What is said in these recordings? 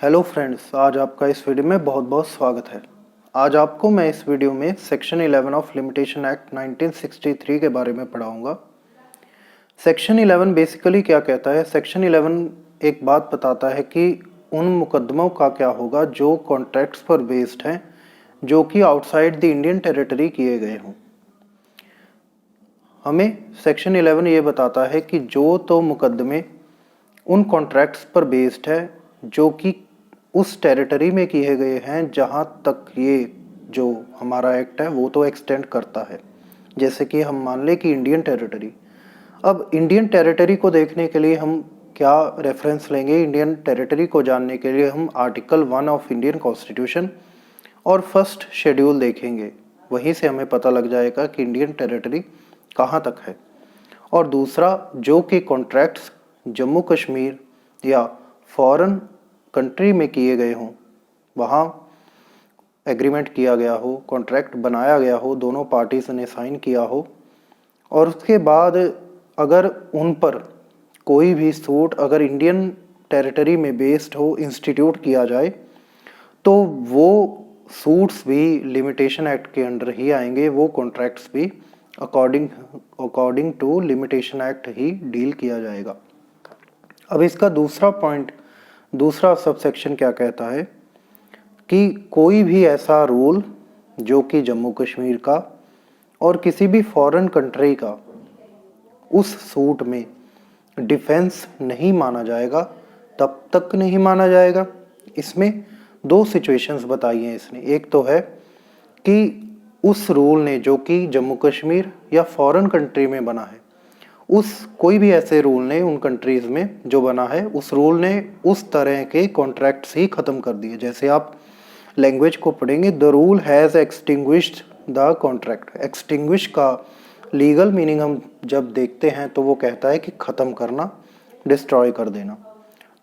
Hello friends, आज आपका इस वीडियो में बहुत बहुत स्वागत है। आज आपको मैं इस वीडियो में सेक्शन 11 ऑफ लिमिटेशन एक्ट 1963 के बारे में पढ़ाऊंगा। सेक्शन 11 बेसिकली क्या कहता है? सेक्शन 11 एक बात बताता है कि उन मुकदमों का क्या होगा जो कॉन्ट्रैक्ट्स पर बेस्ड हैं, जो कि आउटसाइड द इंडियन टेरिटरी किए गए हों। हमें सेक्शन 11 ये बताता है कि जो तो मुकदमे उन कॉन्ट्रैक्ट्स पर बेस्ड है जो कि उस टेरिटरी में किए गए हैं जहाँ तक ये जो हमारा एक्ट है वो तो एक्सटेंड करता है। जैसे कि हम मान लें कि इंडियन टेरिटरी। अब इंडियन टेरिटरी को देखने के लिए हम क्या रेफरेंस लेंगे? इंडियन टेरिटरी को जानने के लिए हम आर्टिकल 1 ऑफ इंडियन कॉन्स्टिट्यूशन और फर्स्ट शेड्यूल देखेंगे। वहीं से हमें पता लग जाएगा कि इंडियन टेरिटरी कहाँ तक है। और दूसरा, जो कि कॉन्ट्रैक्ट्स जम्मू कश्मीर या फॉरेन कंट्री में किए गए हों, वहाँ एग्रीमेंट किया गया हो, कॉन्ट्रैक्ट बनाया गया हो, दोनों पार्टीज ने साइन किया हो, और उसके बाद अगर उन पर कोई भी सूट अगर इंडियन टेरिटरी में बेस्ड हो, इंस्टीट्यूट किया जाए, तो वो सूट्स भी लिमिटेशन एक्ट के अंडर ही आएंगे। वो कॉन्ट्रैक्ट्स भी अकॉर्डिंग टू लिमिटेशन एक्ट ही डील किया जाएगा। अब इसका दूसरा सबसेक्शन क्या कहता है कि कोई भी ऐसा रूल जो कि जम्मू कश्मीर का और किसी भी फॉरेन कंट्री का उस सूट में डिफेंस नहीं माना जाएगा, तब तक नहीं माना जाएगा। इसमें दो सिचुएशंस बताई हैं इसने। एक तो है कि उस रूल ने जो कि जम्मू कश्मीर या फॉरेन कंट्री में बना है, उस कोई भी ऐसे रूल ने उन कंट्रीज़ में जो बना है, उस रूल ने उस तरह के कॉन्ट्रैक्ट्स ही ख़त्म कर दिए। जैसे आप लैंग्वेज को पढ़ेंगे, the rule has extinguished the contract. Extinguish का लीगल मीनिंग हम जब देखते हैं तो वो कहता है कि ख़त्म करना, डिस्ट्रॉय कर देना।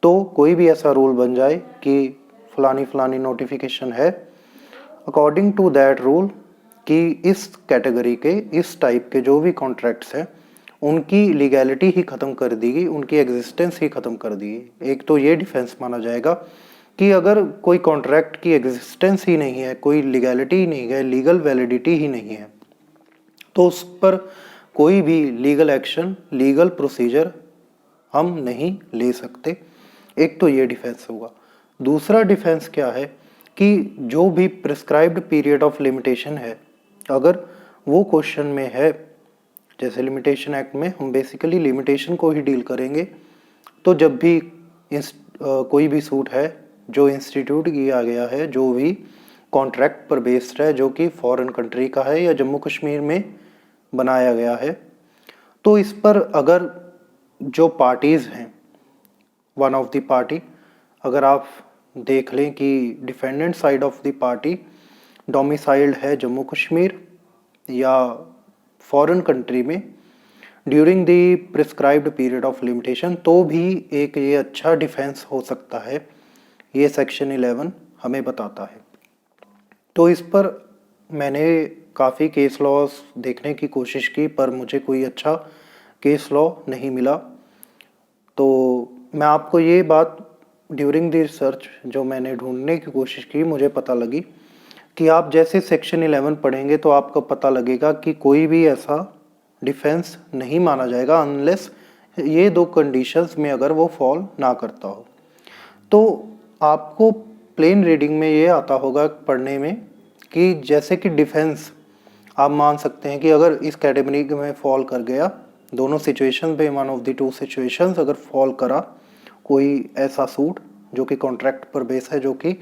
तो कोई भी ऐसा रूल बन जाए कि फलानी नोटिफिकेशन है, अकॉर्डिंग टू दैट रूल कि इस कैटेगरी के, इस टाइप के जो भी कॉन्ट्रैक्ट्स हैं उनकी लीगैलिटी ही ख़त्म कर दी गई, उनकी एग्जिस्टेंस ही ख़त्म कर दी गई। एक तो ये डिफेंस माना जाएगा कि अगर कोई कॉन्ट्रैक्ट की एग्जिस्टेंस ही नहीं है, कोई लीगैलिटी ही नहीं है, लीगल वैलिडिटी ही नहीं है, तो उस पर कोई भी लीगल एक्शन, लीगल प्रोसीजर हम नहीं ले सकते। एक तो ये डिफेंस होगा। दूसरा डिफेंस क्या है कि जो भी प्रिस्क्राइब्ड पीरियड ऑफ लिमिटेशन है, अगर वो क्वेश्चन में है, जैसे लिमिटेशन एक्ट में हम बेसिकली लिमिटेशन को ही डील करेंगे, तो जब भी कोई भी सूट है जो इंस्टीट्यूट किया गया है, जो भी कॉन्ट्रैक्ट पर बेस्ड है, जो कि फॉरेन कंट्री का है या जम्मू कश्मीर में बनाया गया है, तो इस पर अगर जो पार्टीज़ हैं, वन ऑफ द पार्टी, अगर आप देख लें कि defendant side of the party domiciled है जम्मू कश्मीर या फॉरेन कंट्री में during the prescribed period of limitation, तो भी एक ये अच्छा डिफेंस हो सकता है। ये सेक्शन 11 हमें बताता है। तो इस पर मैंने काफ़ी केस लॉज देखने की कोशिश की, पर मुझे कोई अच्छा केस लॉ नहीं मिला। तो मैं आपको ये बात ड्यूरिंग द रिसर्च जो मैंने ढूंढने की कोशिश की, मुझे पता लगी कि आप जैसे सेक्शन 11 पढ़ेंगे तो आपको पता लगेगा कि कोई भी ऐसा डिफेंस नहीं माना जाएगा अनलेस ये दो कंडीशंस में अगर वो फॉल ना करता हो। तो आपको प्लेन रीडिंग में ये आता होगा पढ़ने में कि जैसे कि डिफेंस आप मान सकते हैं कि अगर इस कैटेगरी में फॉल कर गया, दोनों सिचुएशन पे one of the two situations अगर फॉल करा कोई ऐसा सूट जो कि कॉन्ट्रैक्ट पर बेस है, जो कि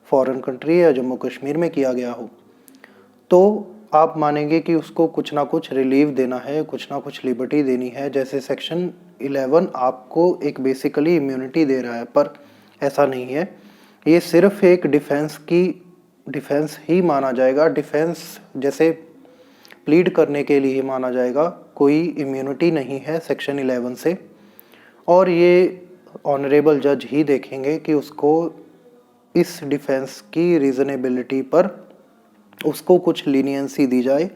फॉरेन कंट्री या जम्मू कश्मीर में किया गया हो, तो आप मानेंगे कि उसको कुछ ना कुछ रिलीफ देना है, कुछ ना कुछ लिबर्टी देनी है। जैसे सेक्शन 11 आपको एक बेसिकली इम्यूनिटी दे रहा है, पर ऐसा नहीं है। ये सिर्फ एक डिफेंस ही माना जाएगा। डिफेंस जैसे प्लीड करने के लिए ही माना जाएगा, कोई इम्यूनिटी नहीं है सेक्शन 11 से। और ये ऑनरेबल जज ही देखेंगे कि उसको इस डिफेंस की रीज़नेबिलिटी पर उसको कुछ लीनियंसी दी जाए,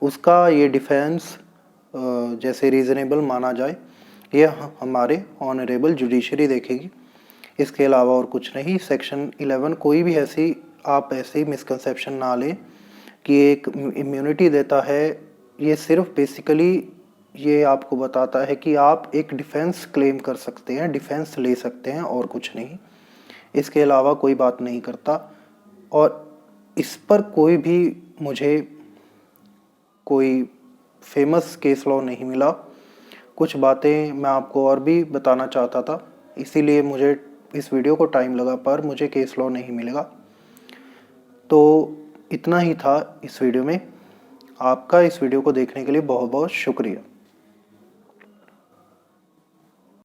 उसका ये डिफेंस जैसे रीज़नेबल माना जाए, ये हमारे ऑनरेबल जुडिशरी देखेगी। इसके अलावा और कुछ नहीं। सेक्शन 11 कोई भी आप ऐसी मिसकंसेप्शन ना लें कि एक इम्यूनिटी देता है। ये सिर्फ बेसिकली ये आपको बताता है कि आप एक डिफेंस क्लेम कर सकते हैं, डिफेंस ले सकते हैं, और कुछ नहीं। इसके अलावा कोई बात नहीं करता। और इस पर कोई भी मुझे कोई फेमस केस लॉ नहीं मिला। कुछ बातें मैं आपको और भी बताना चाहता था, इसीलिए मुझे इस वीडियो को टाइम लगा, पर मुझे केस लॉ नहीं मिलेगा। तो इतना ही था इस वीडियो में। आपका इस वीडियो को देखने के लिए बहुत बहुत शुक्रिया।